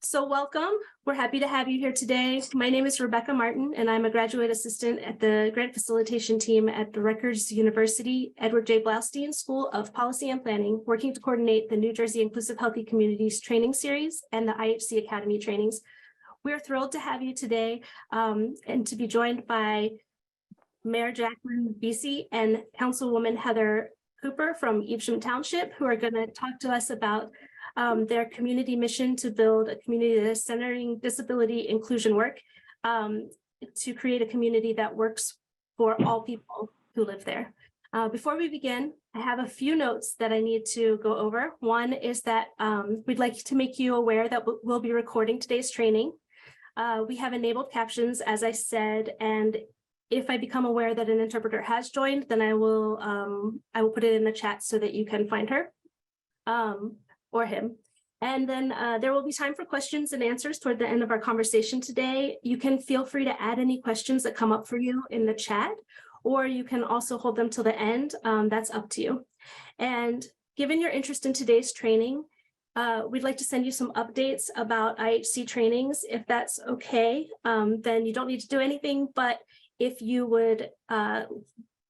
So welcome. We're happy to have you here today. My name is Rebecca Martin, and I'm a graduate assistant at the grant facilitation team at the Rutgers University Edward J. Blaustein School of Policy and Planning, working to coordinate the New Jersey Inclusive Healthy Communities training series and the IHC Academy trainings. We're thrilled to have you today and to be joined by Mayor Jaclyn Veasy and Councilwoman Heather Cooper from Evesham Township, who are going to talk to us about their community mission to build a community that is centering disability inclusion work to create a community that works for all people who live there. Before we begin, I have a few notes that I need to go over. One is that we'd like to make you aware that we'll be recording today's training. We have enabled captions, as I said, and if I become aware that an interpreter has joined, then I will put it in the chat so that you can find her or him. And then there will be time for questions and answers toward the end of our conversation today. You can feel free to add any questions that come up for you in the chat, or you can also hold them till the end. That's up to you. And given your interest in today's training, we'd like to send you some updates about IHC trainings. If that's okay, then you don't need to do anything, but if you would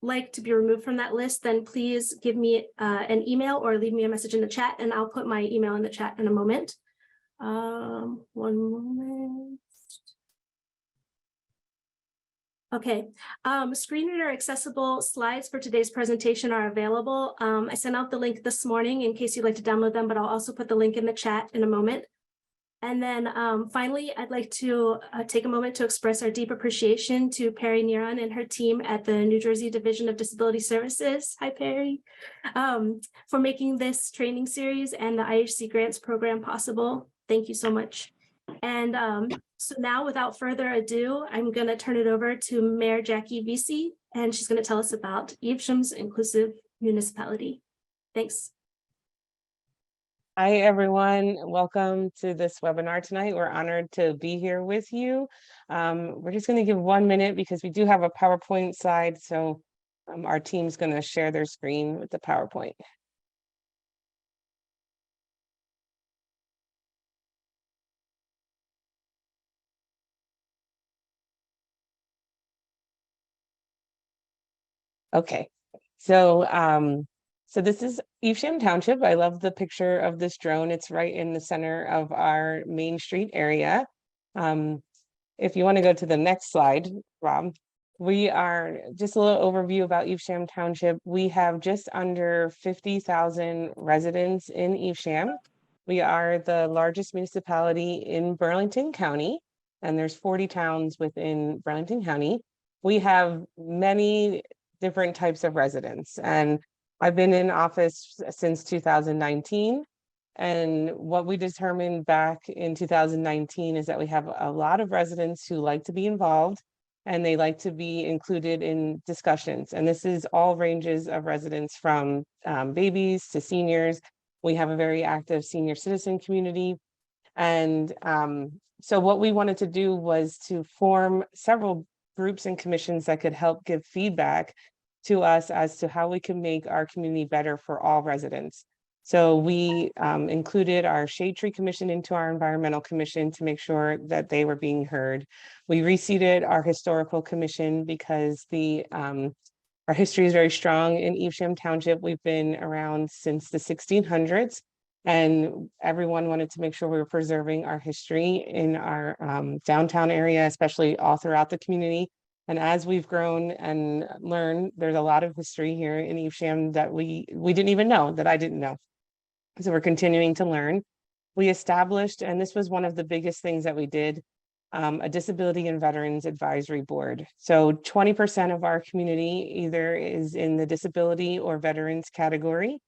like to be removed from that list, then please give me an email or leave me a message in the chat, and I'll put my email in the chat in a moment. One moment. Okay, screen reader accessible slides for today's presentation are available. I sent out the link this morning in case you'd like to download them, but I'll also put the link in the chat in a moment. And then finally, I'd like to take a moment to express our deep appreciation to Perry Neron and her team at the New Jersey Division of Disability Services. Hi, Perry, for making this training series and the IHC grants program possible. Thank you so much. And so now, without further ado, I'm going to turn it over to Mayor Jackie Veasy, and she's going to tell us about Evesham's inclusive municipality. Thanks. Hi, everyone. Welcome to this webinar tonight. We're honored to be here with you. We're just going to give 1 minute because we do have a PowerPoint slide. So our team's going to share their screen with the PowerPoint. Okay, so this is Evesham Township. I love the picture of this drone. It's right in the center of our Main Street area. If you want to go to the next slide, Rob, we are just a little overview about Evesham Township. We have just under 50,000 residents in Evesham. We are the largest municipality in Burlington County, and there's 40 towns within Burlington County. We have many different types of residents, and I've been in office since 2019, and what we determined back in 2019 is that we have a lot of residents who like to be involved and they like to be included in discussions. And this is all ranges of residents from babies to seniors. We have a very active senior citizen community. And so what we wanted to do was to form several groups and commissions that could help give feedback to us as to how we can make our community better for all residents. So we included our Shade Tree Commission into our Environmental Commission to make sure that they were being heard. We reseated our Historical Commission because our history is very strong in Evesham Township. We've been around since the 1600s, and everyone wanted to make sure we were preserving our history in our downtown area, especially all throughout the community. And as we've grown and learned, there's a lot of history here in Evesham that we didn't even know, that I didn't know. So we're continuing to learn. We established, and this was one of the biggest things that we did, a Disability and Veterans Advisory Board. So 20% of our community either is in the disability or veterans category.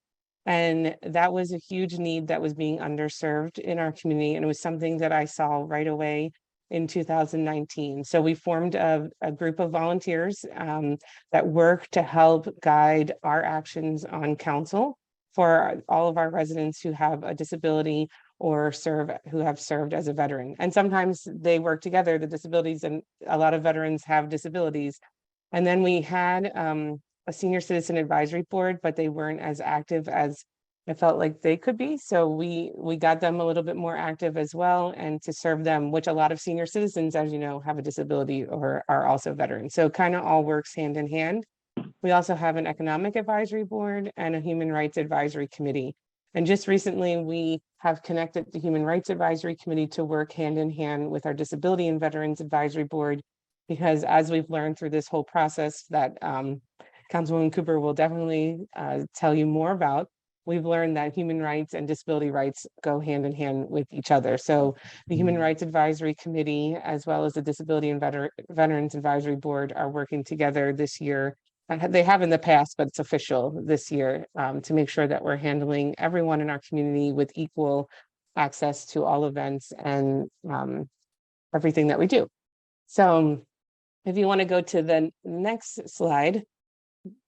And that was a huge need that was being underserved in our community. And it was something that I saw right away in 2019. So we formed a group of volunteers that work to help guide our actions on council for all of our residents who have a disability or who have served as a veteran. And sometimes they work together, the disabilities, and a lot of veterans have disabilities. And then we had a senior citizen advisory board, but they weren't as active as I felt like they could be. So we got them a little bit more active as well, and to serve them, which a lot of senior citizens, as you know, have a disability or are also veterans. So it kind of all works hand in hand. We also have an economic advisory board and a human rights advisory committee. And just recently, we have connected the Human Rights Advisory Committee to work hand in hand with our Disability and Veterans Advisory Board, because as we've learned through this whole process that Councilwoman Cooper will definitely tell you more about, we've learned that human rights and disability rights go hand in hand with each other. So the Human Rights Advisory Committee, as well as the Disability and Veterans Advisory Board, are working together this year. They have in the past, but it's official this year, to make sure that we're handling everyone in our community with equal access to all events and everything that we do. So if you want to go to the next slide.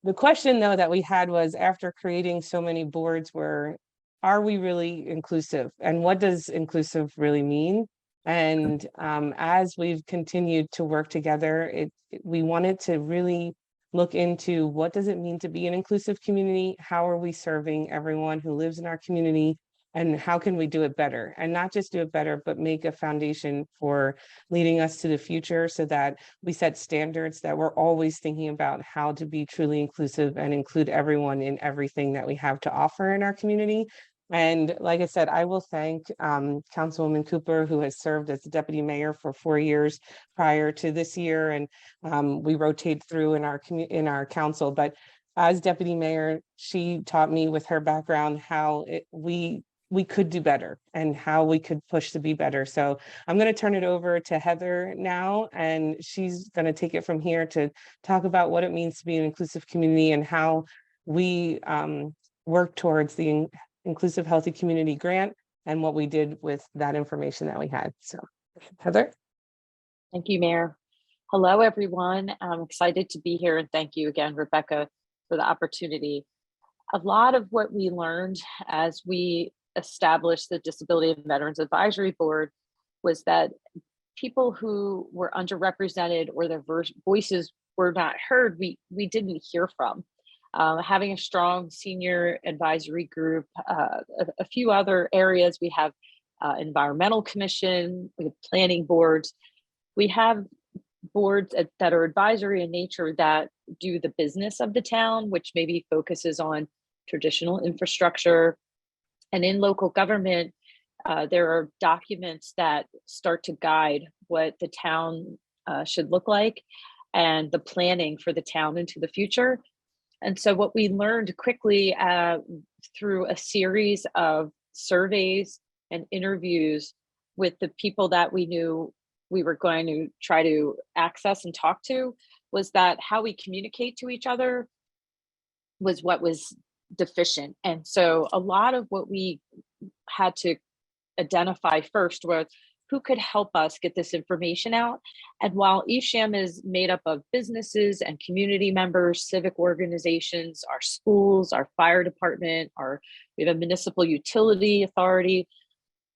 The question, though, that we had was, after creating so many boards, are we really inclusive? And what does inclusive really mean? And as we've continued to work together, we wanted to really look into, what does it mean to be an inclusive community? How are we serving everyone who lives in our community? And how can we do it better? And not just do it better, but make a foundation for leading us to the future, so that we set standards that we're always thinking about how to be truly inclusive and include everyone in everything that we have to offer in our community. And like I said, I will thank Councilwoman Cooper, who has served as the deputy mayor for 4 years prior to this year. And we rotate through in our council, but as deputy mayor, she taught me with her background how we could do better and how we could push to be better. So I'm going to turn it over to Heather now, and she's going to take it from here to talk about what it means to be an inclusive community and how we work towards the Inclusive Healthy Community Grant and what we did with that information that we had. So Heather. Thank you, Mayor. Hello, everyone. I'm excited to be here, and thank you again, Rebecca, for the opportunity. A lot of what we learned as we established the Disability and Veterans Advisory Board was that people who were underrepresented or their voices were not heard, we didn't hear from. Having a strong senior advisory group, a few other areas, we have environmental commission, we have planning boards, we have boards that are advisory in nature that do the business of the town, which maybe focuses on traditional infrastructure. And in local government, there are documents that start to guide what the town should look like and the planning for the town into the future. And so what we learned quickly through a series of surveys and interviews with the people that we knew we were going to try to access and talk to was that how we communicate to each other was what was deficient. And so a lot of what we had to identify first was who could help us get this information out. And while Evesham is made up of businesses and community members, civic organizations, our schools, our fire department, we have a municipal utility authority,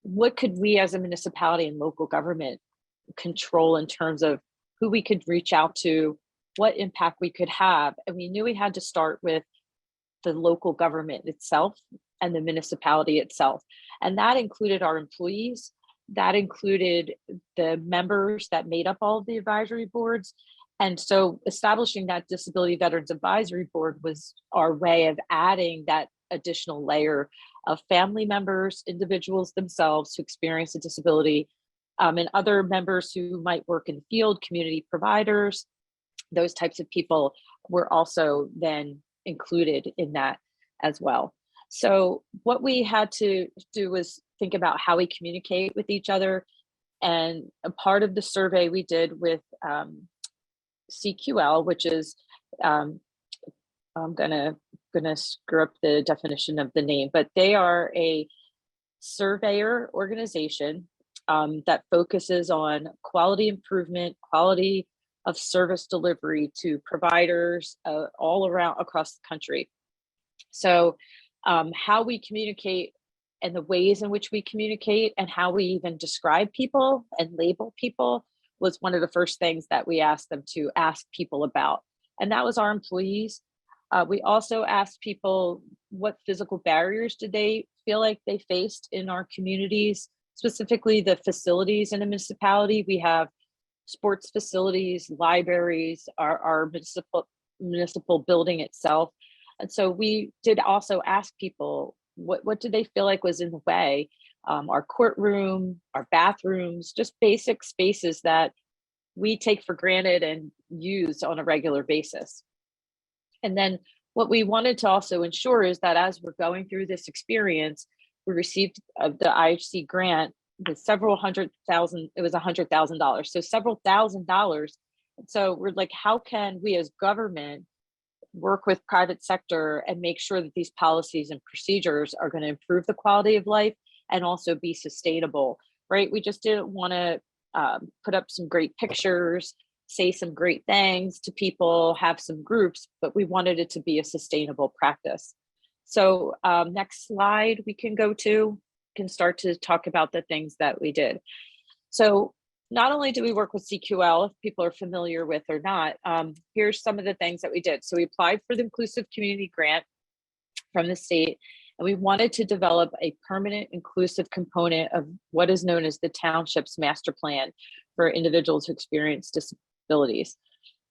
what could we as a municipality and local government control in terms of who we could reach out to, what impact we could have? And we knew we had to start with the local government itself and the municipality itself. And that included our employees, that included the members that made up all of the advisory boards. And so establishing that Disability Veterans Advisory Board was our way of adding that additional layer of family members, individuals themselves who experience a disability, and other members who might work in the field, community providers. Those types of people were also then included in that as well. So what we had to do was think about how we communicate with each other. And a part of the survey we did with CQL, which is, I'm gonna screw up the definition of the name, but they are a surveyor organization that focuses on quality improvement, quality of service delivery to providers all around across the country. So how we communicate and the ways in which we communicate and how we even describe people and label people was one of the first things that we asked them to ask people about. And that was our employees. We also asked people what physical barriers did they feel like they faced in our communities, specifically the facilities in a municipality. We have sports facilities, libraries, our municipal building itself. And so we did also ask people, what did they feel like was in the way? Our courtroom, our bathrooms, just basic spaces that we take for granted and use on a regular basis. And then what we wanted to also ensure is that as we're going through this experience, we received the IHC grant with several $100,000, it was $100,000, so several $1,000s. So we're like, how can we as government work with private sector and make sure that these policies and procedures are going to improve the quality of life and also be sustainable, right? We just didn't want to put up some great pictures, say some great things to people, have some groups, but we wanted it to be a sustainable practice. So next slide we can go to, can start to talk about the things that we did. So not only do we work with CQL, if people are familiar with or not, here's some of the things that we did. So we applied for the Inclusive Community Grant from the state, and we wanted to develop a permanent inclusive component of what is known as the Township's master plan for individuals who experience disabilities.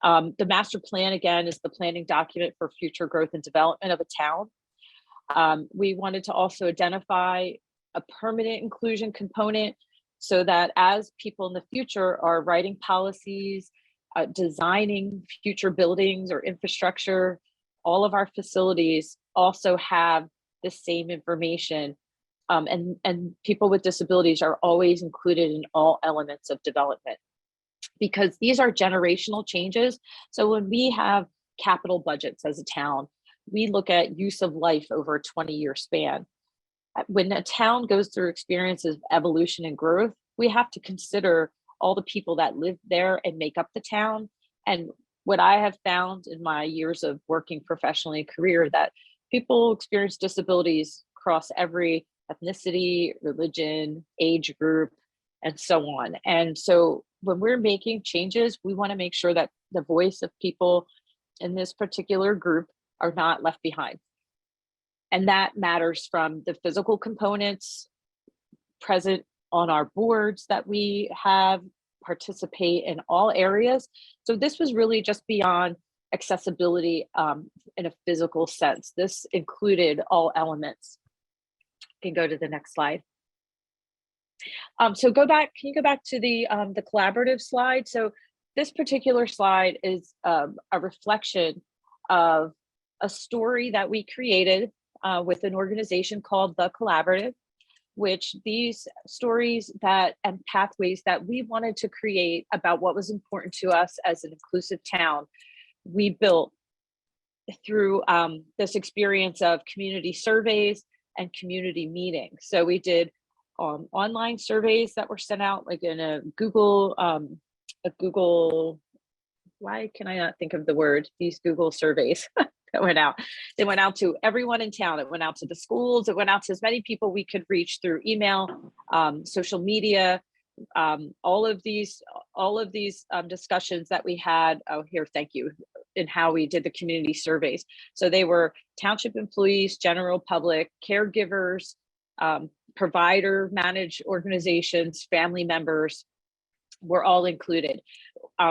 The master plan, again, is the planning document for future growth and development of a town. We wanted to also identify a permanent inclusion component so that as people in the future are writing policies, designing future buildings or infrastructure, all of our facilities also have the same information. And people with disabilities are always included in all elements of development, because these are generational changes. So when we have capital budgets as a town, we look at use of life over a 20-year span. When a town goes through experiences of evolution and growth, we have to consider all the people that live there and make up the town. And what I have found in my years of working professionally and career, that people experience disabilities across every ethnicity, religion, age group, and so on. And so when we're making changes, we want to make sure that the voice of people in this particular group are not left behind. And that matters from the physical components present on our boards that we have, participate in all areas. So this was really just beyond accessibility in a physical sense. This included all elements. You can go to the next slide. So can you go back to the collaborative slide? So this particular slide is a reflection of a story that we created with an organization called The Collaborative, which these stories and pathways that we wanted to create about what was important to us as an inclusive town, we built through this experience of community surveys and community meetings. So we did online surveys that were sent out, like in a Google, why can I not think of the word, these Google surveys that went out. They went out to everyone in town. It went out to the schools. It went out to as many people we could reach through email, social media, all of these discussions that we had. Oh, here, thank you. In how we did the community surveys. So they were township employees, general public, caregivers, provider managed organizations, family members were all included.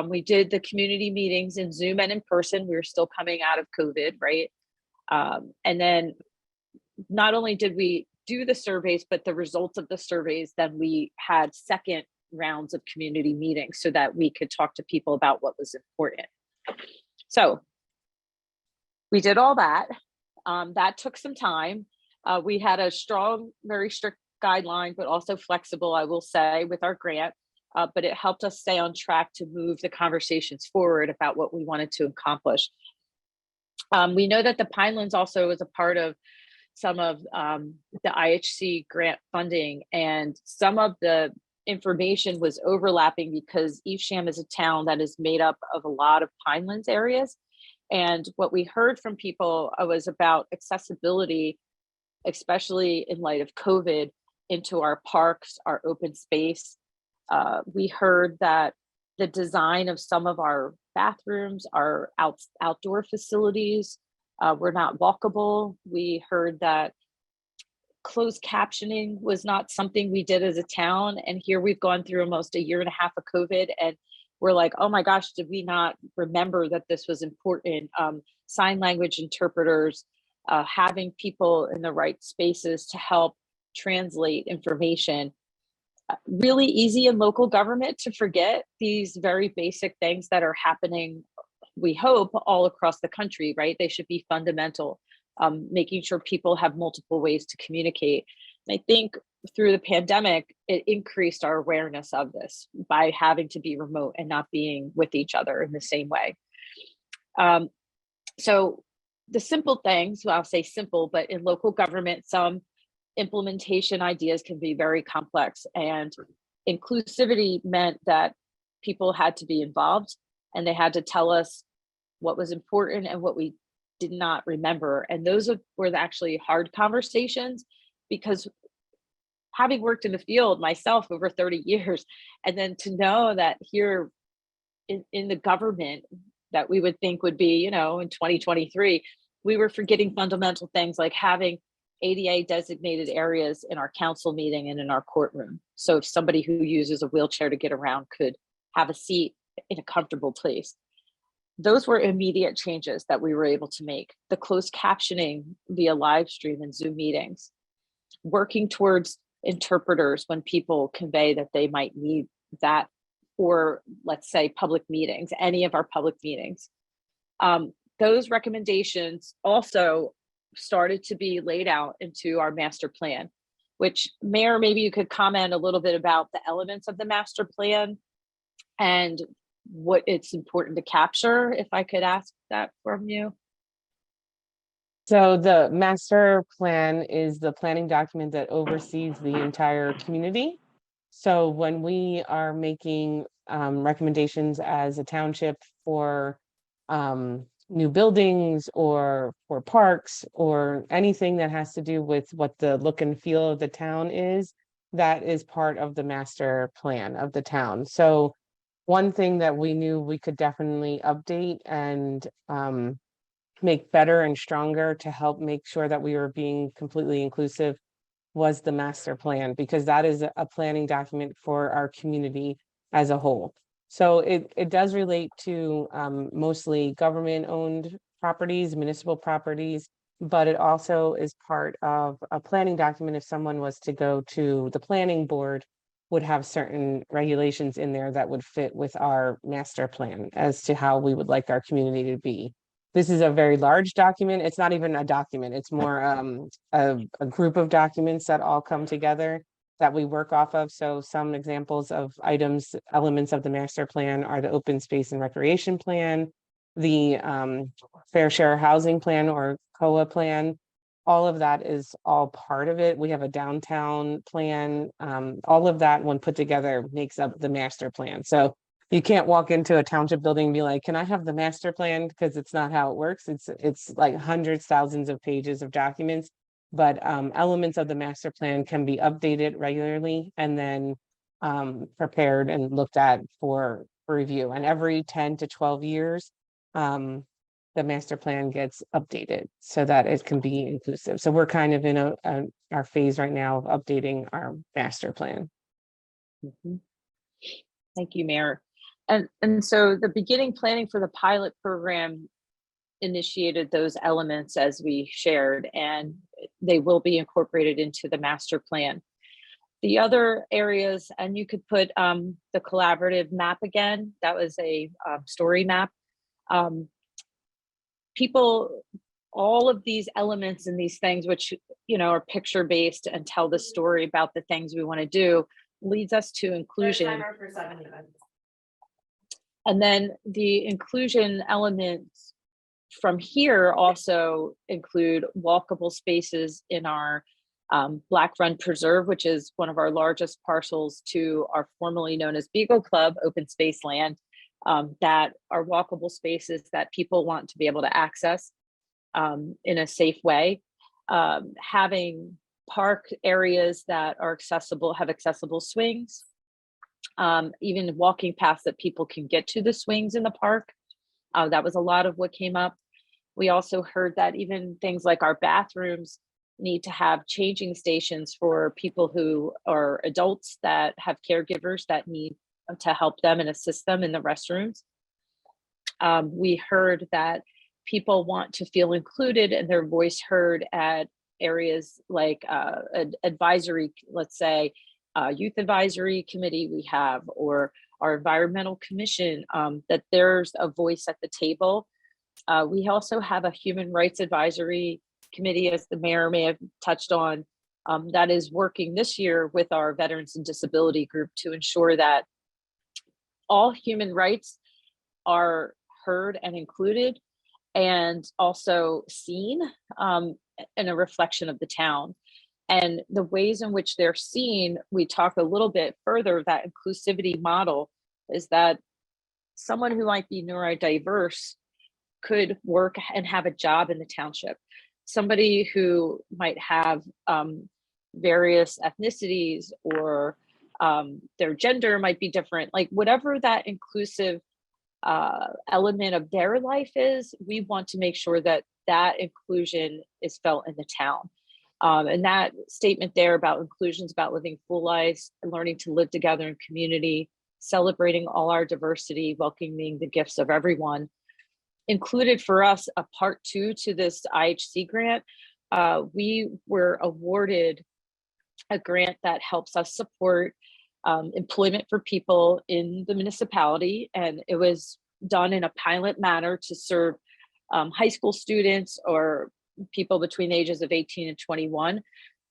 We did the community meetings in Zoom and in person. We were still coming out of COVID, right? And then not only did we do the surveys, but the results of the surveys, then we had second rounds of community meetings so that we could talk to people about what was important. So we did all that. That took some time. We had a strong, very strict guideline, but also flexible, I will say, with our grant. But it helped us stay on track to move the conversations forward about what we wanted to accomplish. We know that the Pinelands also is a part of some of the IHC grant funding, and some of the information was overlapping because Evesham is a town that is made up of a lot of Pinelands areas. And what we heard from people was about accessibility, especially in light of COVID, into our parks, our open space. We heard that the design of some of our bathrooms, our outdoor facilities were not walkable. We heard that closed captioning was not something we did as a town. And here we've gone through almost a year and a half of COVID, and we're like, oh my gosh, did we not remember that this was important? Sign language interpreters, having people in the right spaces to help translate information. Really easy in local government to forget these very basic things that are happening, we hope, all across the country, right? They should be fundamental. Making sure people have multiple ways to communicate. And I think through the pandemic, it increased our awareness of this by having to be remote and not being with each other in the same way. So the simple things, well, I'll say simple, but in local government, some implementation ideas can be very complex, and inclusivity meant that people had to be involved and they had to tell us what was important and what we did not remember. And those were actually hard conversations, because having worked in the field myself over 30 years, and then to know that here in the government that we would think would be, in 2023, we were forgetting fundamental things like having ADA designated areas in our council meeting and in our courtroom. So if somebody who uses a wheelchair to get around could have a seat in a comfortable place. Those were immediate changes that we were able to make. The closed captioning via live stream and Zoom meetings, working towards interpreters when people convey that they might need that, or let's say public meetings, any of our public meetings. Those recommendations also started to be laid out into our master plan, which, Mayor, maybe you could comment a little bit about the elements of the master plan and what it's important to capture, if I could ask that from you. So the master plan is the planning document that oversees the entire community. So when we are making recommendations as a township for new buildings or for parks or anything that has to do with what the look and feel of the town is, that is part of the master plan of the town. So one thing that we knew we could definitely update and make better and stronger to help make sure that we were being completely inclusive was the master plan, because that is a planning document for our community as a whole. So it does relate to mostly government-owned properties, municipal properties, but it also is part of a planning document. If someone was to go to the planning board, would have certain regulations in there that would fit with our master plan as to how we would like our community to be. This is a very large document. It's not even a document. It's more a group of documents that all come together that we work off of. So some examples of elements of the master plan are the open space and recreation plan, the fair share housing plan or COA plan. All of that is all part of it. We have a downtown plan. All of that, when put together, makes up the master plan. So you can't walk into a township building and be like, can I have the master plan? Because it's not how it works. It's like hundreds, thousands of pages of documents, but elements of the master plan can be updated regularly and then prepared and looked at for review. And every 10 to 12 years, the master plan gets updated so that it can be inclusive. So we're kind of in our phase right now of updating our master plan. Mm-hmm. Thank you, Mayor. And so the beginning planning for the pilot program initiated those elements as we shared, and they will be incorporated into the master plan. The other areas, and you could put the collaborative map again, that was a story map. People, all of these elements and these things, which, are picture based and tell the story about the things we want to do, leads us to inclusion. And then the inclusion elements from here also include walkable spaces in our Black Run Preserve, which is one of our largest parcels to our formerly known as Beagle Club open space land, that are walkable spaces that people want to be able to access in a safe way. Having park areas that are accessible, have accessible swings, even walking paths that people can get to the swings in the park. That was a lot of what came up. We also heard that even things like our bathrooms need to have changing stations for people who are adults that have caregivers that need to help them and assist them in the restrooms. We heard that people want to feel included and their voice heard at areas like advisory, let's say, youth advisory committee we have, or our environmental commission, that there's a voice at the table. We also have a human rights advisory committee, as the mayor may have touched on, that is working this year with our veterans and disability group to ensure that all human rights are heard and included, and also seen in a reflection of the town. And the ways in which they're seen, we talk a little bit further, that inclusivity model is that someone who might be neurodiverse could work and have a job in the township. Somebody who might have various ethnicities, or their gender might be different, like whatever that inclusive element of their life is, we want to make sure that that inclusion is felt in the town. And that statement there about inclusion is about living full lives and learning to live together in community, celebrating all our diversity, welcoming the gifts of everyone. Included for us a part 2 to this IHC grant. We were awarded a grant that helps us support employment for people in the municipality, and it was done in a pilot manner to serve high school students or people between the ages of 18 and 21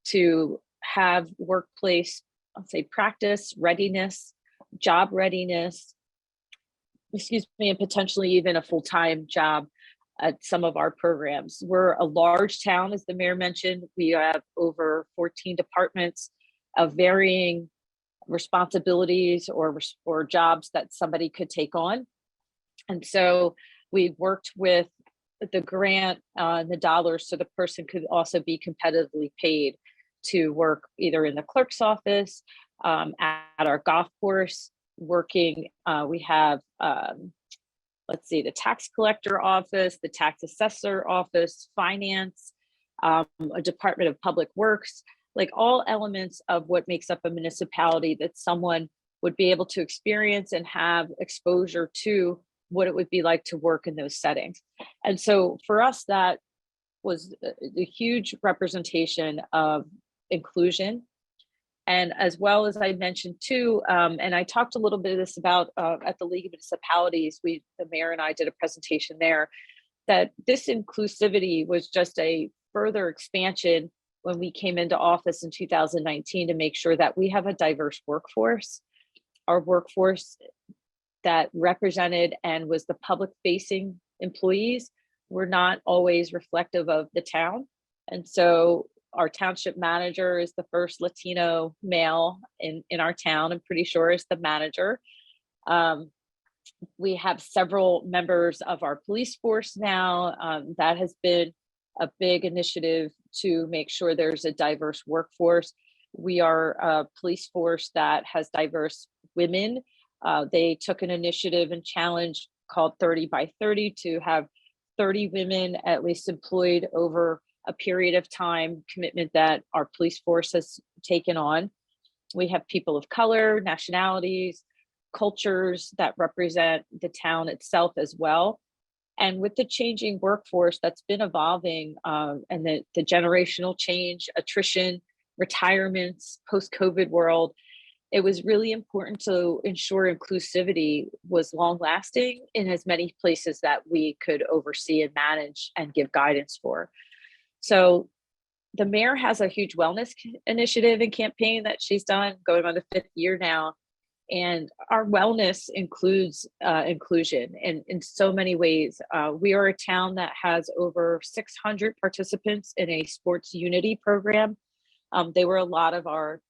to have workplace, I'll say, practice readiness, job readiness, and potentially even a full-time job at some of our programs. We're a large town, as the mayor mentioned. We have over 14 departments of varying responsibilities or jobs that somebody could take on. And so we worked with the grant, the dollars, so the person could also be competitively paid to work either in the clerk's office, at our golf course, working. We have, let's see, the tax collector office, the tax assessor office, finance, a Department of Public Works, like all elements of what makes up a municipality that someone would be able to experience and have exposure to what it would be like to work in those settings. And so for us, that was a huge representation of inclusion. And as well as I mentioned too, and I talked a little bit of this about at the League of Municipalities, the mayor and I did a presentation there, that this inclusivity was just a further expansion when we came into office in 2019 to make sure that we have a diverse workforce. Our workforce that represented and was the public facing employees were not always reflective of the town. And so our township manager is the first Latino male in our town. I'm pretty sure is the manager. We have several members of our police force now. That has been a big initiative to make sure there's a diverse workforce. We are a police force that has diverse women. They took an initiative and challenge called 30 by 30 to have 30 women at least employed over a period of time, commitment that our police force has taken on. We have people of color, nationalities, cultures that represent the town itself as well. And with the changing workforce that's been evolving, and the generational change, attrition, retirements, post-COVID world, it was really important to ensure inclusivity was long lasting in as many places that we could oversee and manage and give guidance for. So the mayor has a huge wellness initiative and campaign that she's done going on the 5th year now. And our wellness includes inclusion in so many ways. We are a town that has over 600 participants in a sports unity program. They were a lot of our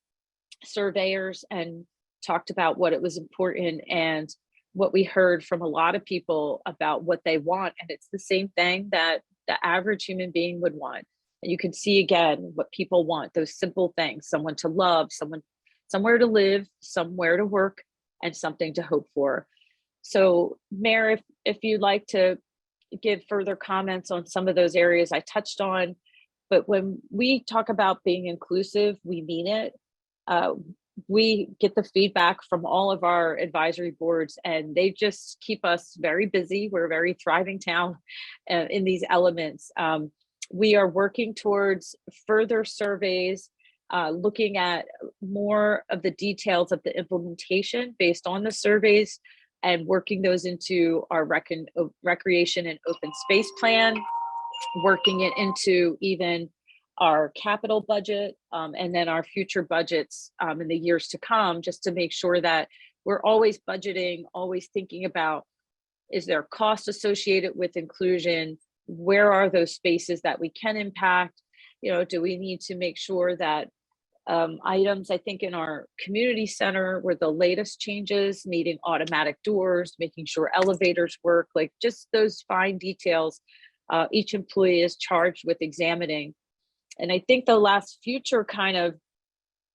surveyors and talked about what it was important and what we heard from a lot of people about what they want. And it's the same thing that the average human being would want. And you can see again what people want, those simple things: someone to love, somewhere to live, somewhere to work, and something to hope for. So Mayor, if you'd like to give further comments on some of those areas I touched on. But when we talk about being inclusive, we mean it. We get the feedback from all of our advisory boards, and they just keep us very busy. We're a very thriving town in these elements. We are working towards further surveys, looking at more of the details of the implementation based on the surveys, and working those into our recreation and open space plan, working it into even our capital budget, and then our future budgets in the years to come, just to make sure that we're always budgeting, always thinking about, is there cost associated with inclusion? Where are those spaces that we can impact? You know, do we need to make sure that items, I think in our community center were the latest changes, needing automatic doors, making sure elevators work, like just those fine details each employee is charged with examining. And I think the last future kind of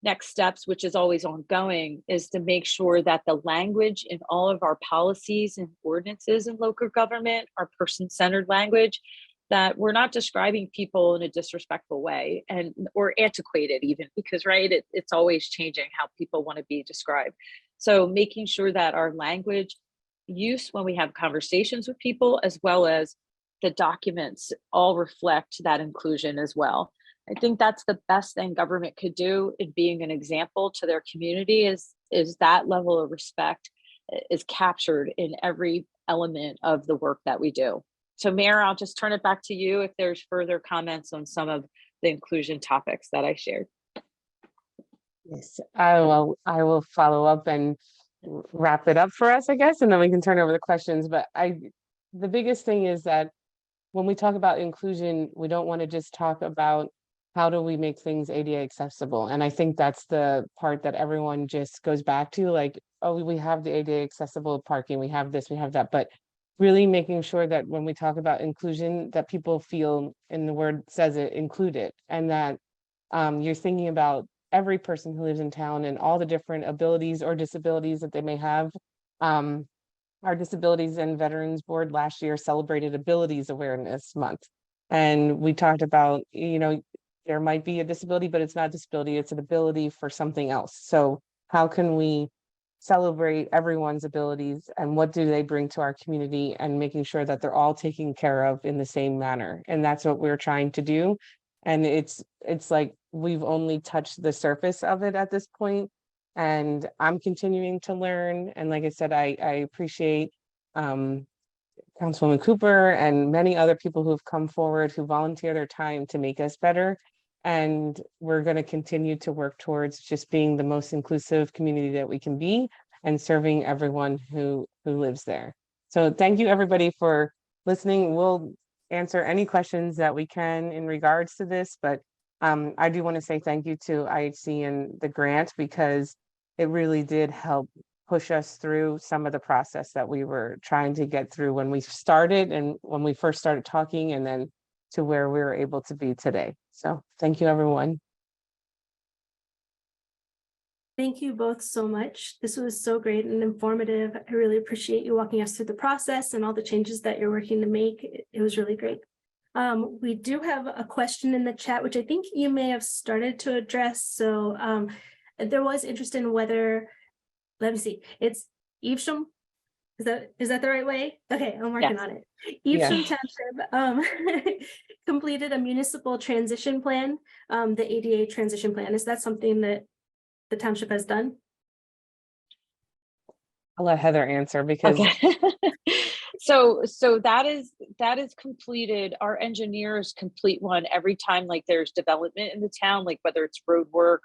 next steps, which is always ongoing, is to make sure that the language in all of our policies and ordinances in local government are person-centered language, that we're not describing people in a disrespectful way and or antiquated even, because it's always changing how people want to be described. So making sure that our language use when we have conversations with people, as well as the documents, all reflect that inclusion as well. I think that's the best thing government could do in being an example to their community, is that level of respect is captured in every element of the work that we do. So Mayor, I'll just turn it back to you if there's further comments on some of the inclusion topics that I shared. Yes, I will follow up and wrap it up for us, I guess, and then we can turn over the questions. But the biggest thing is that when we talk about inclusion, we don't want to just talk about how do we make things ADA accessible. And I think that's the part that everyone just goes back to, like, oh, we have the ADA accessible parking, we have this, we have that, but really making sure that when we talk about inclusion, that people feel, and the word says it, included, and that you're thinking about every person who lives in town and all the different abilities or disabilities that they may have. Our Disabilities and Veterans Board last year celebrated Abilities Awareness Month. And we talked about, you know, there might be a disability, but it's not a disability, it's an ability for something else. So how can we celebrate everyone's abilities and what do they bring to our community, and making sure that they're all taken care of in the same manner? And that's what we're trying to do. And it's like we've only touched the surface of it at this point. And I'm continuing to learn. And like I said, I appreciate Councilwoman Cooper and many other people who have come forward, who volunteer their time to make us better. And we're going to continue to work towards just being the most inclusive community that we can be, and serving everyone who lives there. So thank you everybody for listening. We'll answer any questions that we can in regards to this, but I do want to say thank you to IHC and the grant, because it really did help push us through some of the process that we were trying to get through when we started, and when we first started talking, and then to where we were able to be today. So thank you, everyone. Thank you both so much. This was so great and informative. I really appreciate you walking us through the process and all the changes that you're working to make. It was really great. We do have a question in the chat, which I think you may have started to address. So there was interest in whether, let me see, it's Evesham. Is that the right way? Okay, I'm working on it. Evesham Township completed a municipal transition plan, the ADA transition plan. Is that something that the township has done? I'll let Heather answer, because So that is completed. Our engineers complete one every time, like there's development in the town, like whether it's road work,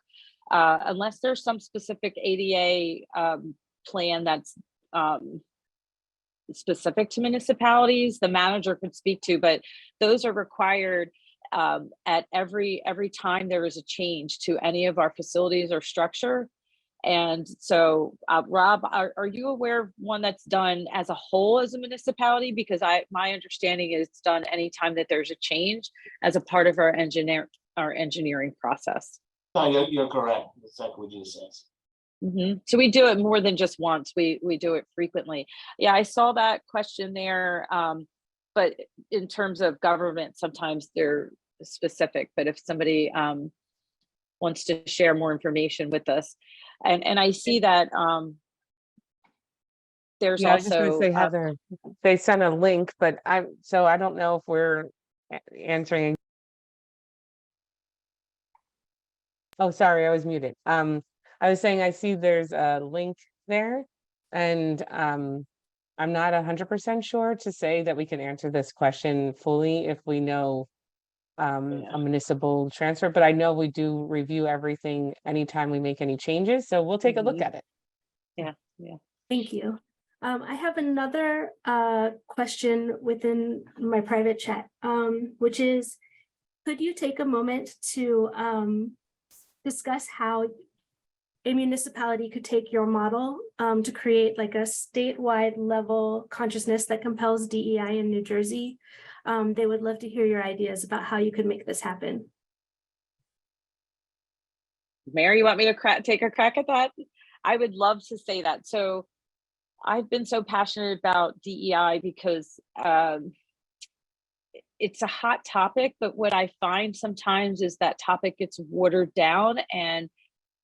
unless there's some specific ADA plan that's specific to municipalities, the manager could speak to, but those are required at every time there is a change to any of our facilities or structure. And so Rob, are you aware of one that's done as a whole as a municipality? Because my understanding is it's done anytime that there's a change as a part of our engineering process. No, you're correct. That's exactly what you said. So we do it more than just once. We do it frequently. Yeah, I saw that question there. but in terms of government, sometimes they're specific. But if somebody wants to share more information with us, and I see that there's Yeah, I was just gonna also say, Heather, they sent a link, but I don't know if we're answering. Oh, sorry, I was muted. I was saying I see there's a link there, and I'm not 100% sure to say that we can answer this question fully if we know a municipal transfer, but I know we do review everything anytime we make any changes, so we'll take a look at it. yeah. Thank you. I have another question within my private chat, which is, could you take a moment to discuss how a municipality could take your model to create like a statewide level consciousness that compels DEI in New Jersey? They would love to hear your ideas about how you could make this happen. Mary, you want me to take a crack at that? I would love to say that. So I've been so passionate about DEI because it's a hot topic, but what I find sometimes is that topic gets watered down, and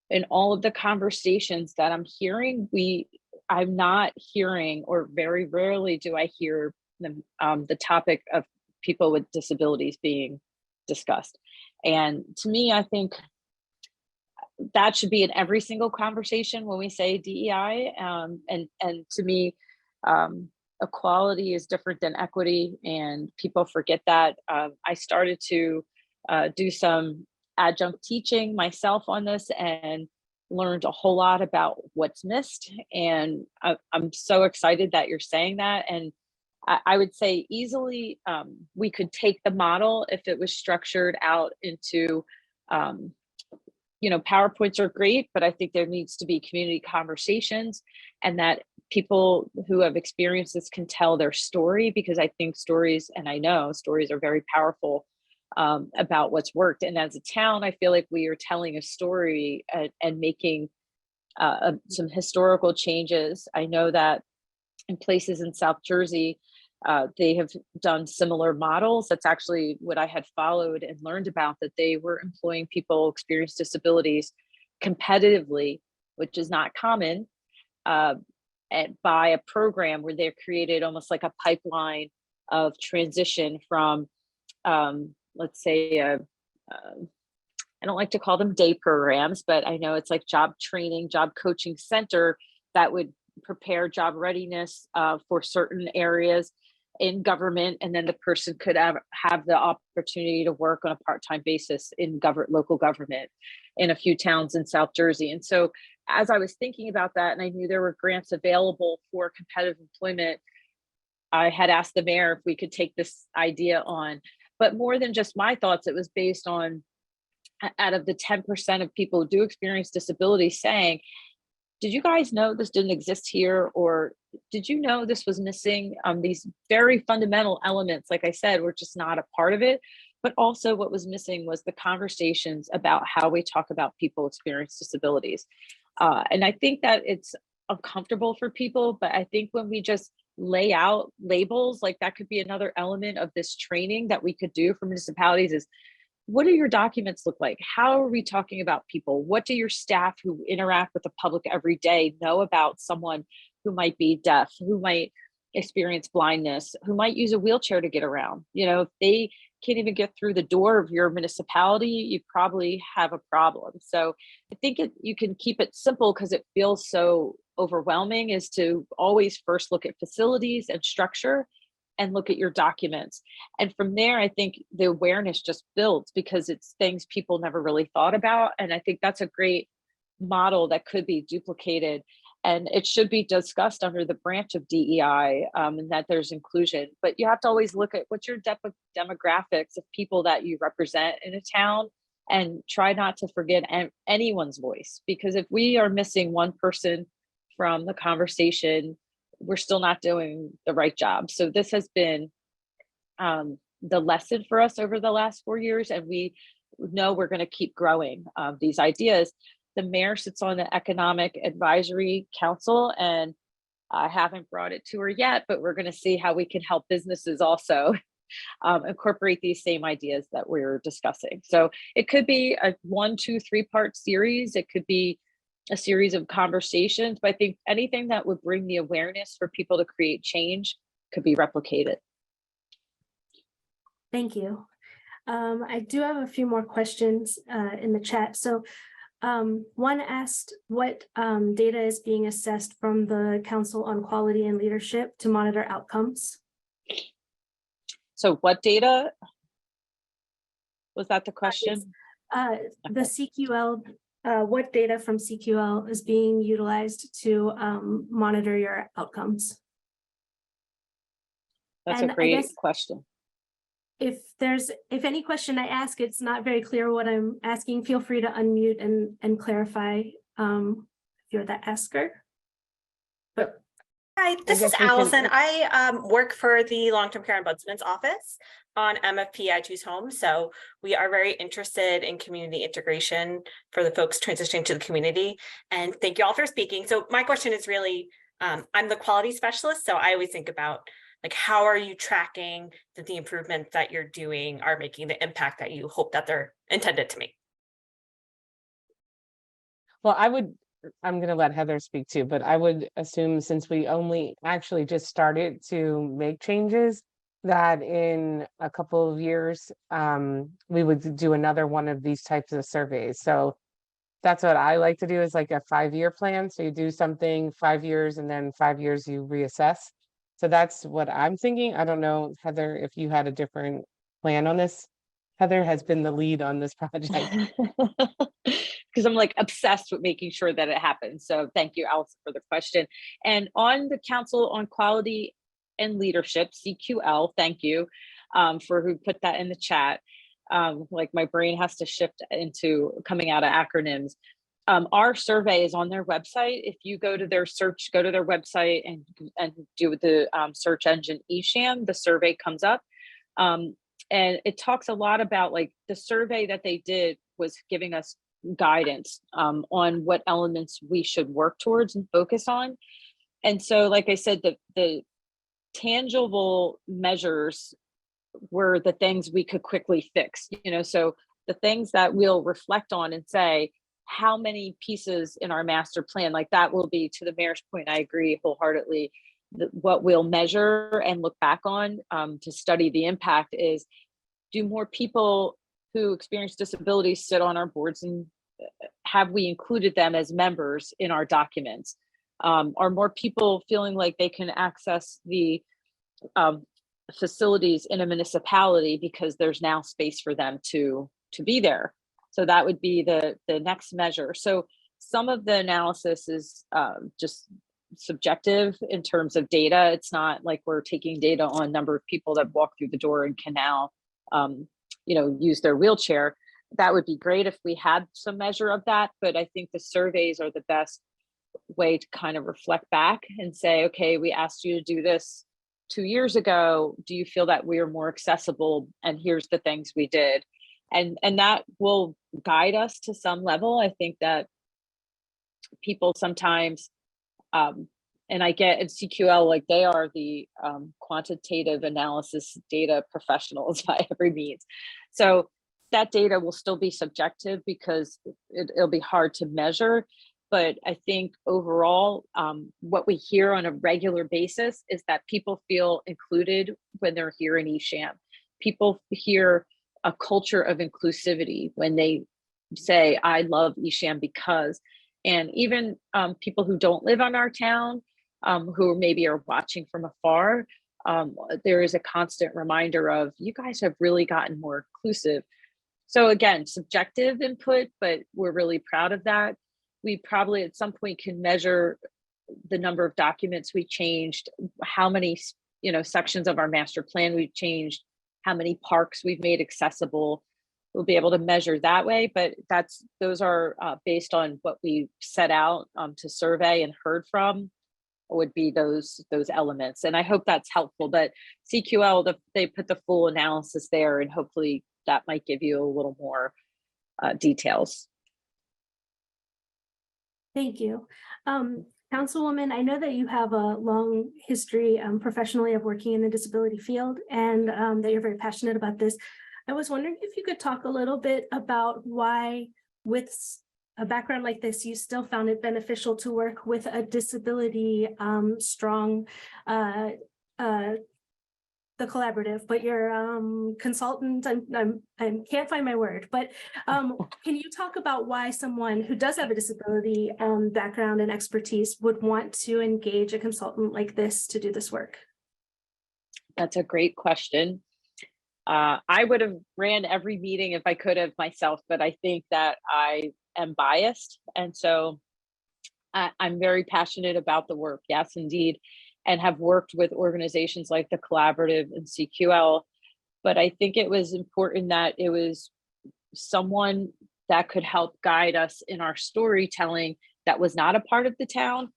in all of the conversations that I'm hearing, I'm not hearing, or very rarely do I hear the topic of people with disabilities being discussed. And to me, I think that should be in every single conversation when we say DEI. And to me, equality is different than equity, and people forget that. I started to do some adjunct teaching myself on this and learned a whole lot about what's missed. And I'm so excited that you're saying that. And I would say easily we could take the model if it was structured out into PowerPoints are great, but I think there needs to be community conversations, and that people who have experienced this can tell their story, because I think stories, and I know stories are very powerful about what's worked. And as a town, I feel like we are telling a story and making some historical changes. I know that in places in South Jersey, they have done similar models. That's actually what I had followed and learned about, that they were employing people who experience disabilities competitively, which is not common, by a program where they've created almost like a pipeline of transition from, let's say, I don't like to call them day programs, but I know it's like job training, job coaching center that would prepare job readiness for certain areas in government, and then the person could have the opportunity to work on a part-time basis in local government in a few towns in South Jersey. And so as I was thinking about that, and I knew there were grants available for competitive employment, I had asked the mayor if we could take this idea on. But more than just my thoughts, it was based on, out of the 10% of people who do experience disability, saying, did you guys know this didn't exist here? Or did you know this was missing? These very fundamental elements, like I said, were just not a part of it. But also what was missing was the conversations about how we talk about people experience disabilities. And I think that it's uncomfortable for people, but I think when we just lay out labels, like that could be another element of this training that we could do for municipalities, is what do your documents look like? How are we talking about people? What do your staff who interact with the public every day know about someone who might be deaf, who might experience blindness, who might use a wheelchair to get around? If they can't even get through the door of your municipality, you probably have a problem. So I think you can keep it simple, because it feels so overwhelming, is to always first look at facilities and structure and look at your documents. And from there, I think the awareness just builds, because it's things people never really thought about. And I think that's a great model that could be duplicated, and it should be discussed under the branch of DEI, and that there's inclusion. But you have to always look at what's your demographics of people that you represent in a town, and try not to forget anyone's voice, because if we are missing one person from the conversation, we're still not doing the right job. So this has been the lesson for us over the last 4 years, and we know we're going to keep growing these ideas. The mayor sits on the Economic Advisory Council, and I haven't brought it to her yet, but we're going to see how we can help businesses also incorporate these same ideas that we're discussing. So it could be a 1, 2, 3-part series. It could be a series of conversations, but I think anything that would bring the awareness for people to create change could be replicated. Thank you. I do have a few more questions in the chat. So one asked what data is being assessed from the Council on Quality and Leadership to monitor outcomes. So what data? Was that the question? The CQL, what data from CQL is being utilized to monitor your outcomes? That's And a I great guess question. If any question I ask, it's not very clear what I'm asking, feel free to unmute and clarify if you're the asker. But Hi, this is guess we can- Allison. I work for the Long-Term Care Ombudsman's Office on MFP I Choose Home. So we are very interested in community integration for the folks transitioning to the community. And thank you all for speaking. So my question is really, I'm the quality specialist. So I always think about like, how are you tracking that the improvements that you're doing are making the impact that you hope that they're intended to make? Well, I'm going to let Heather speak too, but I would assume since we only actually just started to make changes, that in a couple of years, we would do another one of these types of surveys. So that's what I like to do, is like a 5-year plan. So you do something 5 years and then 5 years you reassess. So that's what I'm thinking. I don't know, Heather, if you had a different plan on this. Heather has been the lead on this project. Because I'm like obsessed with making sure that it happens. So thank you, Allison, for the question. And on the Council on Quality and Leadership, CQL, thank you for who put that in the chat. Like my brain has to shift into coming out of acronyms. Our survey is on their website. If you go to their search, go to their website and do the search engine Evesham, the survey comes up. And it talks a lot about like the survey that they did was giving us guidance on what elements we should work towards and focus on. And so, like I said, the tangible measures were the things we could quickly fix, so the things that we'll reflect on and say, how many pieces in our master plan, like that will be, to the mayor's point, I agree wholeheartedly, what we'll measure and look back on to study the impact is, do more people who experience disabilities sit on our boards, and have we included them as members in our documents? Are more people feeling like they can access the facilities in a municipality because there's now space for them to be there? So that would be the next measure. So some of the analysis is just subjective in terms of data. It's not like we're taking data on number of people that walk through the door and can now use their wheelchair. That would be great if we had some measure of that, but I think the surveys are the best way to kind of reflect back and say, okay, we asked you to do this 2 years ago. Do you feel that we are more accessible? And here's the things we did. And that will guide us to some level. I think that people sometimes, and I get in CQL, like they are the quantitative analysis data professionals by every means. So that data will still be subjective because it'll be hard to measure. But I think overall, what we hear on a regular basis is that people feel included when they're here in Evesham. People hear a culture of inclusivity when they say, I love Evesham because, and even people who don't live on our town, who maybe are watching from afar, there is a constant reminder of, you guys have really gotten more inclusive. So again, subjective input, but we're really proud of that. We probably at some point can measure the number of documents we changed, how many sections of our master plan we've changed, how many parks we've made accessible. We'll be able to measure that way, but those are based on what we set out to survey and heard from, would be those elements. And I hope that's helpful. But CQL, they put the full analysis there, and hopefully that might give you a little more details. Thank you. Councilwoman, I know that you have a long history professionally of working in the disability field and that you're very passionate about this. I was wondering if you could talk a little bit about why, with a background like this, you still found it beneficial to work with a disability strong the collaborative, but your consultant, I can't find my word, but can you talk about why someone who does have a disability background and expertise would want to engage a consultant like this to do this work? That's a great question. I would have ran every meeting if I could have myself, but I think that I am biased. And so I'm very passionate about the work. Yes, indeed. And have worked with organizations like the Collaborative and CQL. But I think it was important that it was someone that could help guide us in our storytelling that was not a part of the town,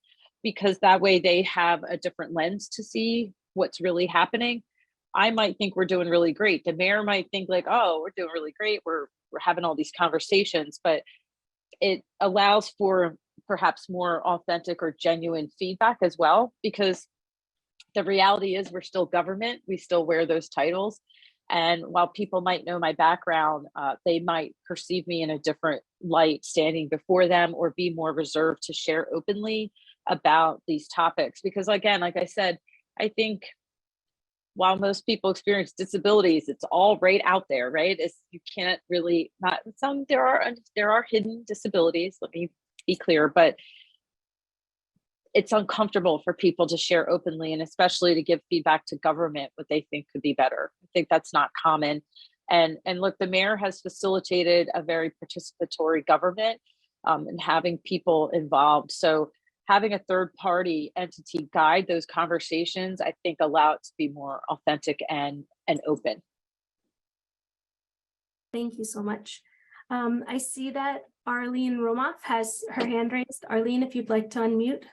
because that way they have a different lens to see what's really happening. I might think we're doing really great. The mayor might think like, oh, we're doing really great. We're having all these conversations, but it allows for perhaps more authentic or genuine feedback as well, because the reality is we're still government. We still wear those titles. And while people might know my background, they might perceive me in a different light standing before them, or be more reserved to share openly about these topics. Because again, like I said, I think while most people experience disabilities, it's all right out there, right? You can't really, not some, there are hidden disabilities, let me be clear, but it's uncomfortable for people to share openly, and especially to give feedback to government what they think could be better. I think that's not common. And look, the mayor has facilitated a very participatory government and having people involved. So having a third party entity guide those conversations, I think allow it to be more authentic and open. Thank you so much. I see that Arlene Romoff has her hand raised. Arlene, if you'd like to unmute.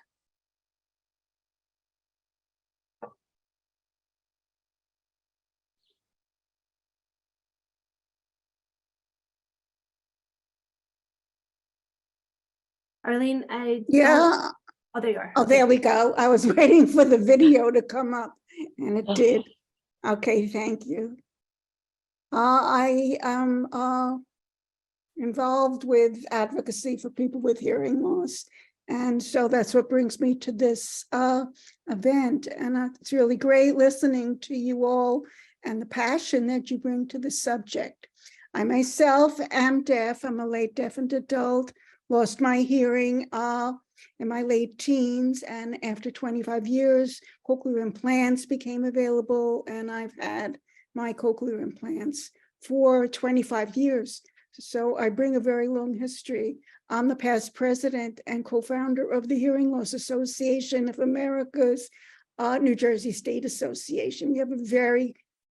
Arlene, Yeah. Oh, there you are. Oh, Okay. there we go. I was waiting for the video to come up and it did. Okay, thank you. I am involved with advocacy for people with hearing loss. And so that's what brings me to this event. And it's really great listening to you all and the passion that you bring to the subject. I myself am deaf. I'm a late deafened adult, lost my hearing in my late teens. And after 25 years, cochlear implants became available. And I've had my cochlear implants for 25 years. So I bring a very long history. I'm the past president and co-founder of the Hearing Loss Association of America's New Jersey State Association. We have a very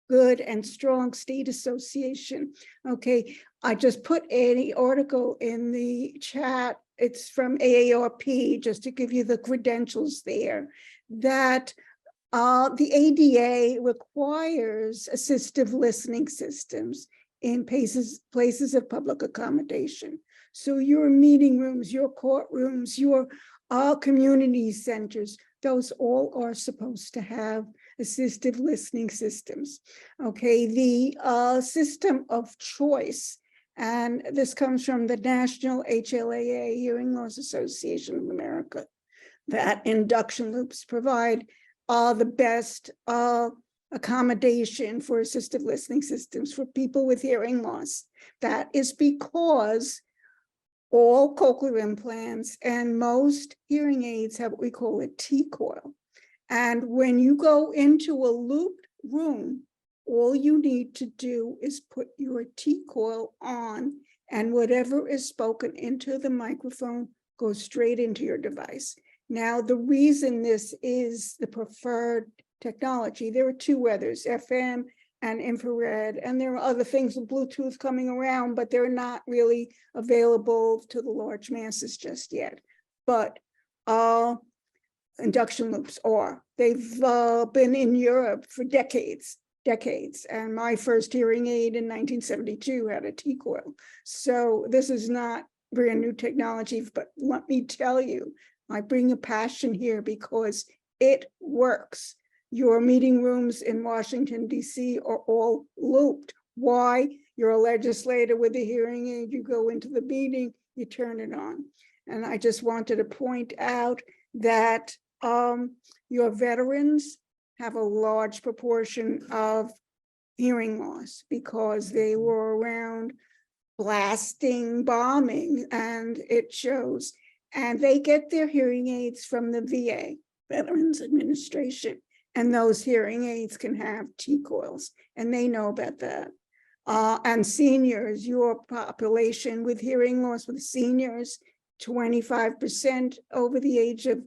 good and strong state association. Okay, I just put an article in the chat. It's from AARP, just to give you the credentials there, that the ADA requires assistive listening systems in places of public accommodation. So your meeting rooms, your courtrooms, your community centers, those all are supposed to have assistive listening systems. Okay, the system of choice, and this comes from the National HLAA, Hearing Loss Association of America, that induction loops provide the best accommodation for assistive listening systems for people with hearing loss. That is because all cochlear implants and most hearing aids have what we call a T-coil. And when you go into a looped room, all you need to do is put your T-coil on, and whatever is spoken into the microphone goes straight into your device. Now, the reason this is the preferred technology, there are two weathers, FM and infrared, and there are other things with Bluetooth coming around, but they're not really available to the large masses just yet. But induction loops are. They've been in Europe for decades. And my first hearing aid in 1972 had a T-coil. So this is not brand new technology, but let me tell you, I bring a passion here because it works. Your meeting rooms in Washington, D.C. are all looped. Why? You're a legislator with a hearing aid, you go into the meeting, you turn it on. And I just wanted to point out that your veterans have a large proportion of hearing loss because they were around blasting, bombing, and it shows. And they get their hearing aids from the VA, Veterans Administration, and those hearing aids can have T-coils, and they know about that. And seniors, your population with hearing loss with seniors, 25% over the age of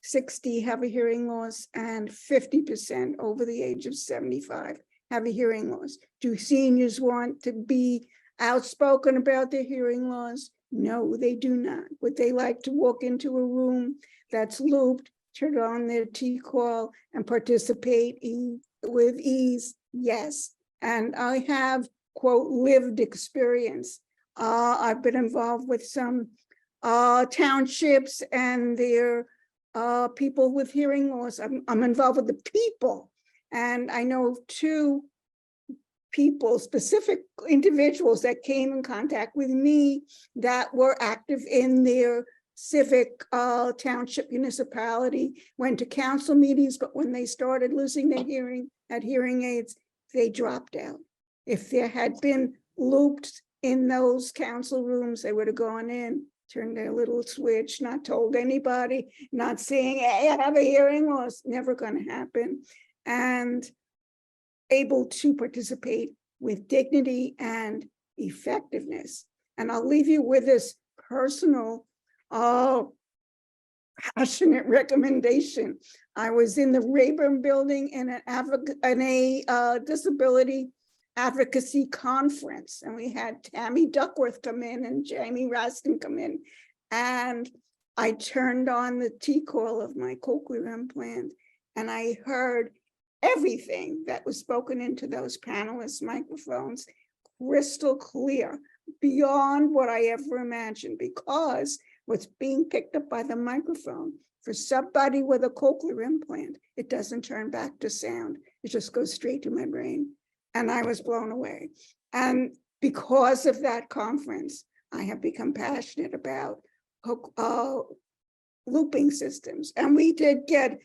60 have a hearing loss, and 50% over the age of 75 have a hearing loss. Do seniors want to be outspoken about their hearing loss? No, they do not. Would they like to walk into a room that's looped, turn on their T-coil and participate with ease? Yes. And I have, quote, lived experience. I've been involved with some townships and their people with hearing loss. I'm involved with the people. And I know two people, specific individuals that came in contact with me that were active in their civic township municipality, went to council meetings, but when they started losing their hearing, had hearing aids, they dropped out. If there had been looped in those council rooms, they would have gone in, turned their little switch, not told anybody, not saying, hey, I have a hearing loss, never going to happen. And able to participate with dignity and effectiveness. And I'll leave you with this personal, passionate recommendation. I was in the Rayburn building in a disability advocacy conference, and we had Tammy Duckworth come in and Jamie Raskin come in, and I turned on the T-coil of my cochlear implant, and I heard everything that was spoken into those panelists' microphones crystal clear, beyond what I ever imagined, because what's being picked up by the microphone for somebody with a cochlear implant, it doesn't turn back to sound. It just goes straight to my brain. And I was blown away. And because of that conference, I have become passionate about looping systems. And we did get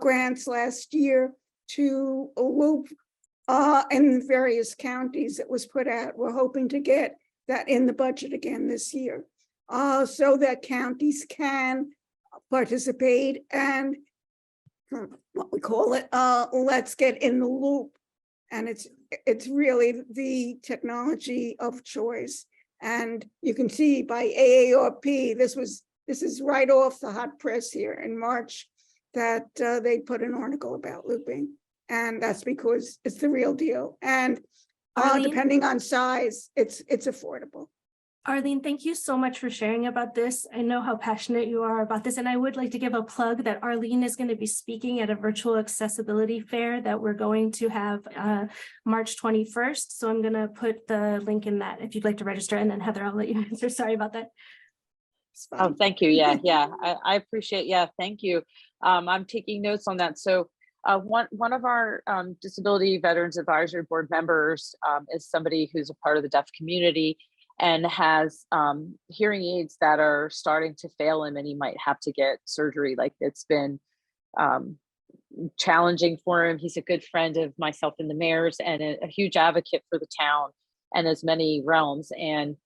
grants last year to loop in various counties. It was put out. We're hoping to get that in the budget again this year, so that counties can participate and what we call it, let's get in the loop. And it's really the technology of choice. And you can see by AARP, this is right off the hot press here in March, that they put an article about looping. And that's because it's the real deal. And depending on size, it's affordable. Arlene, thank you so much for sharing about this. I know how passionate you are about this, and I would like to give a plug that Arlene is going to be speaking at a virtual accessibility fair that we're going to have March 21st. So I'm going to put the link in that if you'd like to register, and then Heather, I'll let you answer. Sorry about that. Oh, thank you. Yeah. I appreciate. Yeah, thank you. I'm taking notes on that. So one of our Disability Veterans Advisory Board members is somebody who's a part of the deaf community and has hearing aids that are starting to fail him, and he might have to get surgery. Like, it's been challenging for him. He's a good friend of myself and the mayor's, and a huge advocate for the town and as many realms. And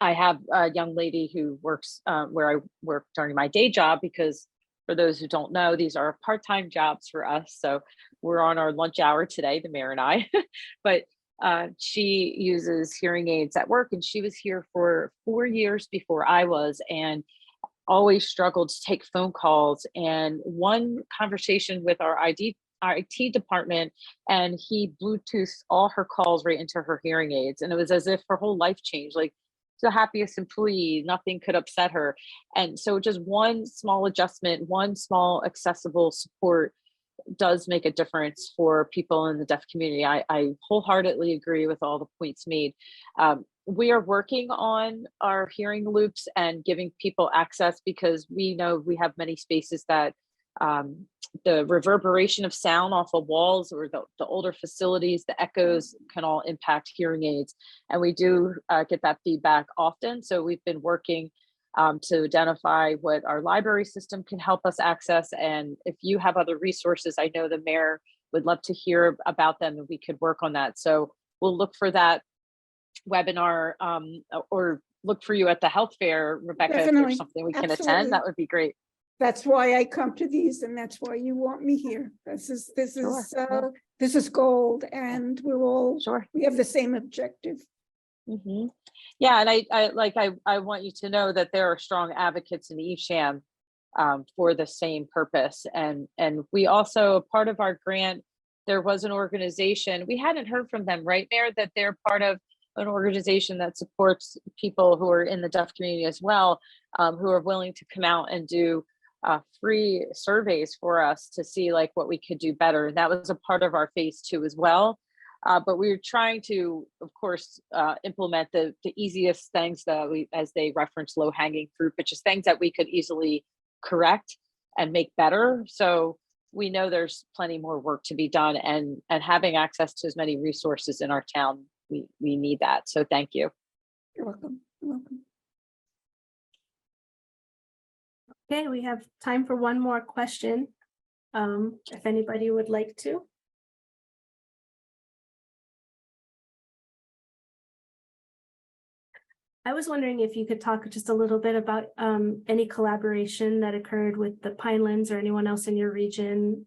I have a young lady who works where I work during my day job, because for those who don't know, these are part-time jobs for us. So we're on our lunch hour today, the mayor and I, but she uses hearing aids at work, and she was here for 4 years before I was, and always struggled to take phone calls. And one conversation with our IT department, and he Bluetoothed all her calls right into her hearing aids. And it was as if her whole life changed. Like, the happiest employee, nothing could upset her. And so just one small adjustment, one small accessible support does make a difference for people in the deaf community. I wholeheartedly agree with all the points made. we are working on our hearing loops and giving people access, because we know we have many spaces that the reverberation of sound off of walls or the older facilities, the echoes can all impact hearing aids. And we do get that feedback often. So we've been working to identify what our library system can help us access. And if you have other resources, I know the mayor would love to hear about them and we could work on that. So we'll look for that webinar or look for you at the health fair, Rebecca. If Definitely. there's something we can Absolutely. attend, that would be great. That's why I come to these, and that's why you want me here. Sure. This is gold, and we're all, Sure. we have the same objective. Yeah, and I want you to know that there are strong advocates in Evesham for the same purpose. And we also, part of our grant, there was an organization, we hadn't heard from them, right, Mayor, that they're part of an organization that supports people who are in the deaf community as well, who are willing to come out and do free surveys for us to see like what we could do better. And that was a part of our phase 2 as well. But we were trying to, of course, implement the easiest things that we, as they reference, low hanging fruit, but just things that we could easily correct and make better. So we know there's plenty more work to be done, and having access to as many resources in our town, we need that. So thank you. You're welcome. You're welcome. Okay, we have time for one more question. If anybody would like to. I was wondering if you could talk just a little bit about any collaboration that occurred with the Pinelands or anyone else in your region.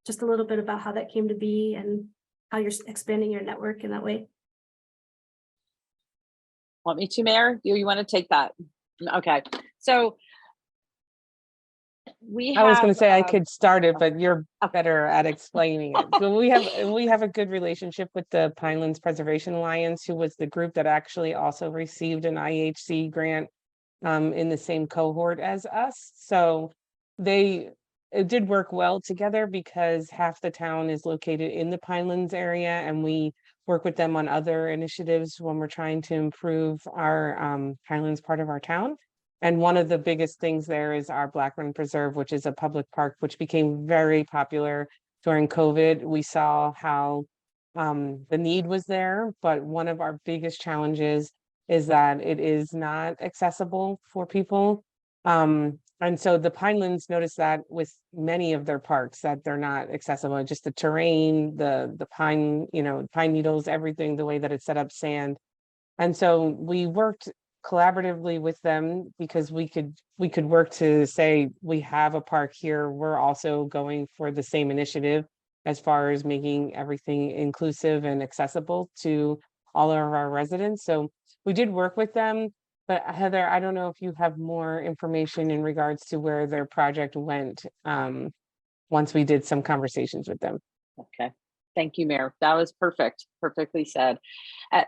Just a little bit about how that came to be and how you're expanding your network in that way. Want me to, Mayor? You want to take that? Okay. So I was going to say I could start it, but you're better at explaining it. So we have a good relationship with the Pinelands Preservation Alliance, who was the group that actually also received an IHC grant in the same cohort as us. So it did work well together because half the town is located in the Pinelands area, and we work with them on other initiatives when we're trying to improve our Pinelands part of our town. And one of the biggest things there is our Black Run Preserve, which is a public park, which became very popular during COVID. We saw how the need was there, but one of our biggest challenges is that it is not accessible for people. And so the Pinelands noticed that with many of their parks, that they're not accessible, just the terrain, the pine, pine needles, everything, the way that it's set up, sand. And so we worked collaboratively with them because we could work to say, we have a park here, we're also going for the same initiative as far as making everything inclusive and accessible to all of our residents. So we did work with them, but Heather, I don't know if you have more information in regards to where their project went once we did some conversations with them. Okay. Thank you, Mayor. That was perfect. Perfectly said.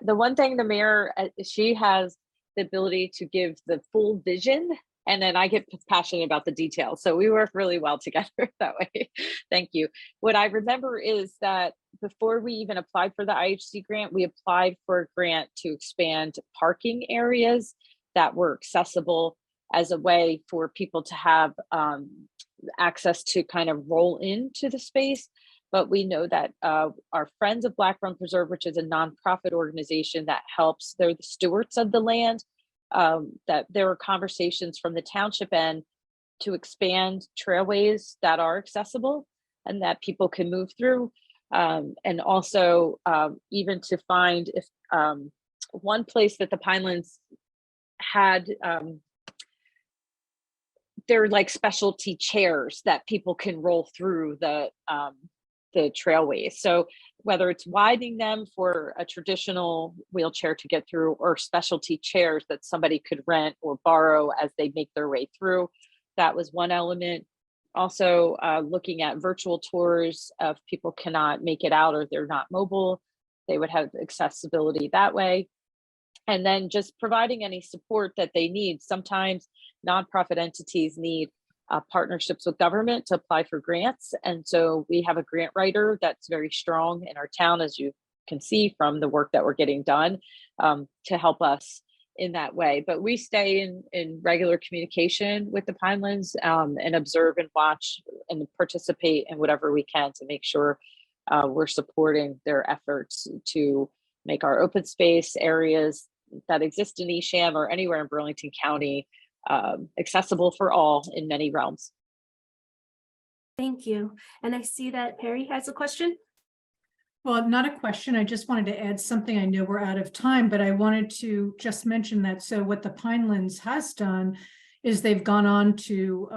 The one thing the mayor, she has the ability to give the full vision, and then I get passionate about the details. So we work really well together that way. Thank you. What I remember is that before we even applied for the IHC grant, we applied for a grant to expand parking areas that were accessible as a way for people to have access to kind of roll into the space. But we know that our Friends of Black Run Preserve, which is a nonprofit organization that helps, they're the stewards of the land, that there are conversations from the township end to expand trailways that are accessible and that people can move through. And also even to find if one place that the Pinelands had, they're like specialty chairs that people can roll through the trailways. So whether it's widening them for a traditional wheelchair to get through, or specialty chairs that somebody could rent or borrow as they make their way through, that was one element. Also looking at virtual tours if people cannot make it out or they're not mobile, they would have accessibility that way. And then just providing any support that they need. Sometimes nonprofit entities need partnerships with government to apply for grants. And so we have a grant writer that's very strong in our town, as you can see from the work that we're getting done to help us in that way. But we stay in regular communication with the Pinelands and observe and watch and participate in whatever we can to make sure we're supporting their efforts to make our open space areas that exist in Evesham or anywhere in Burlington County accessible for all in many realms. Thank you. And I see that Perry has a question. Well, not a question. I just wanted to add something. I know we're out of time, but I wanted to just mention that. So what the Pinelands has done is they've gone on to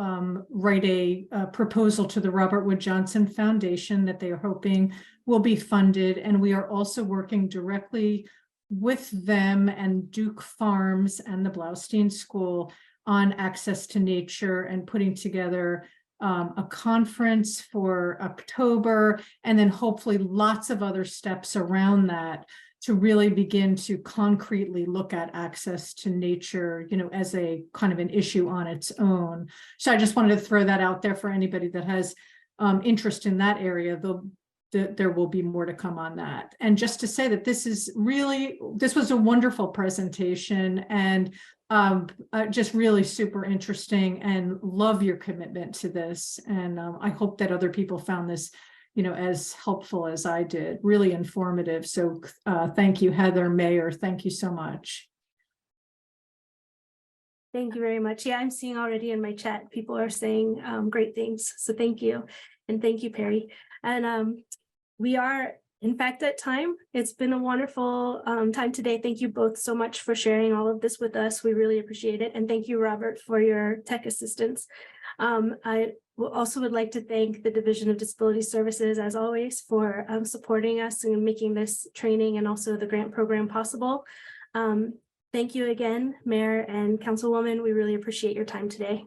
write a proposal to the Robert Wood Johnson Foundation that they are hoping will be funded. And we are also working directly with them and Duke Farms and the Blaustein School on access to nature and putting together a conference for October, and then hopefully lots of other steps around that to really begin to concretely look at access to nature, you know, as a kind of an issue on its own. So I just wanted to throw that out there for anybody that has interest in that area. There will be more to come on that. And just to say that this was a wonderful presentation, and just really super interesting, and love your commitment to this. And I hope that other people found this, you know, as helpful as I did, really informative. So thank you, Heather, Mayor, thank you so much. Thank you very much. Yeah, I'm seeing already in my chat, people are saying great things. So thank you. And thank you, Perry. And we are, in fact, at time. It's been a wonderful time today. Thank you both so much for sharing all of this with us. We really appreciate it. And thank you, Robert, for your tech assistance. I also would like to thank the Division of Disability Services, as always, for supporting us and making this training and also the grant program possible. Thank you again, Mayor and Councilwoman. We really appreciate your time today.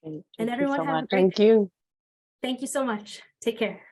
Thank And you everyone so have a much. great. Thank you. Thank you so much. Take care.